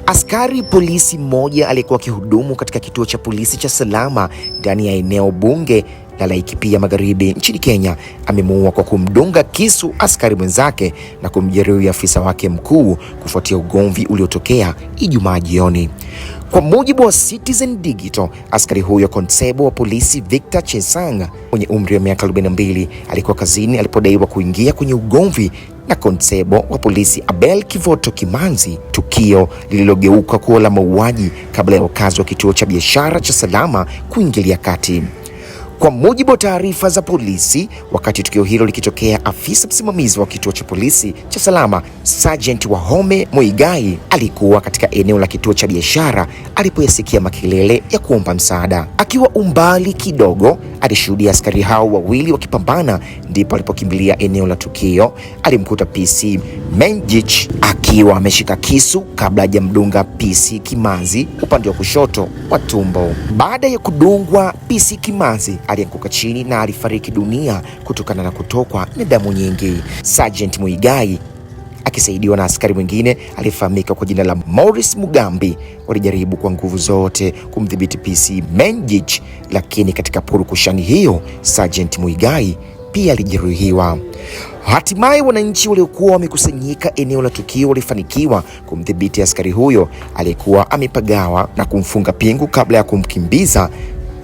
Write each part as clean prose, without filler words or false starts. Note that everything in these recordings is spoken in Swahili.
Askari polisi mmoja aliyekuwa akihudumu katika kituo cha polisi cha Salama ndani ya eneo bunge la Laikipia Magharibi nchini Kenya amemuua kwa kumdunga kisu askari mwenzake na kumjeruhi afisa wake mkuu kufuatia ugomvi uliotokea Ijumaa jioni. Kwa mujibu wa Citizen Digital, askari huyo konsebo wa polisi Victor Chesang mwenye umri wa miaka 42 alikuwa kazini alipodaiwa kuingia kwenye ugomvi na konsebo wa polisi Abel Kivoto Kimanzi, tukio lililogeuka kuwa la mauaji kabla ya wakazi wa kituo cha biashara cha Salama kuingilia kati. Kwa mujibu wa taarifa za polisi, wakati tukio hilo likitokea, afisa msimamizi wa kituo cha polisi cha Salama, Sergeant Wahome Muigai, alikuwa katika eneo la kituo cha biashara alipoyasikia makelele ya kuomba msaada. Akiwa umbali kidogo, alishuhudia askari hao wawili wakipambana, ndipo alipokimbilia eneo la tukio. Alimkuta PC Menjich akiwa ameshika kisu kabla hajamdunga PC Kimanzi upande wa kushoto wa tumbo. Baada ya kudungwa, PC Kimanzi alianguka chini na alifariki dunia kutokana na kutokwa na damu nyingi. Sergeant Muigai akisaidiwa na askari mwingine aliyefahamika kwa jina la Morris Mugambi walijaribu kwa nguvu zote kumdhibiti PC Menjich, lakini katika purukushani hiyo Sergeant Muigai pia alijeruhiwa. Hatimaye wananchi waliokuwa wamekusanyika eneo la tukio walifanikiwa kumdhibiti askari huyo aliyekuwa amepagawa na kumfunga pingu kabla ya kumkimbiza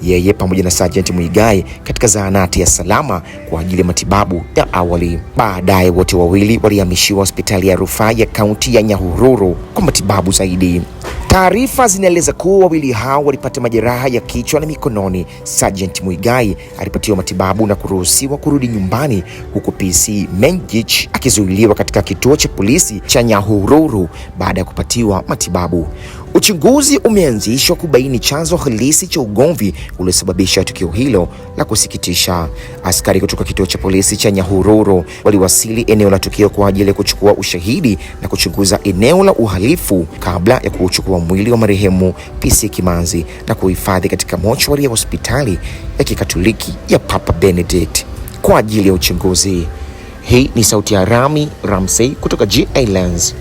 yeye pamoja na Sergeant Muigai katika zahanati ya Salama kwa ajili ya matibabu ya awali. Baadaye wote wawili walihamishiwa hospitali ya rufaa ya kaunti ya Nyahururu kwa matibabu zaidi. Taarifa zinaeleza kuwa wawili hao walipata majeraha ya kichwa na mikononi. Sergeant Muigai alipatiwa matibabu na kuruhusiwa kurudi nyumbani, huku PC Menjich akizuiliwa katika kituo cha polisi cha Nyahururu baada ya kupatiwa matibabu. Uchunguzi umeanzishwa kubaini chanzo halisi cha ugomvi uliosababisha tukio hilo la kusikitisha. Askari kutoka kituo cha polisi cha Nyahururu waliwasili eneo la tukio kwa ajili ya kuchukua ushahidi na kuchunguza eneo la uhalifu kabla ya kuchukua mwili wa marehemu PC Kimanzi na kuhifadhi katika mochwari ya hospitali ya Kikatoliki ya Papa Benedict kwa ajili ya uchunguzi. Hii ni sauti ya Rami Ramsey kutoka GA Lens.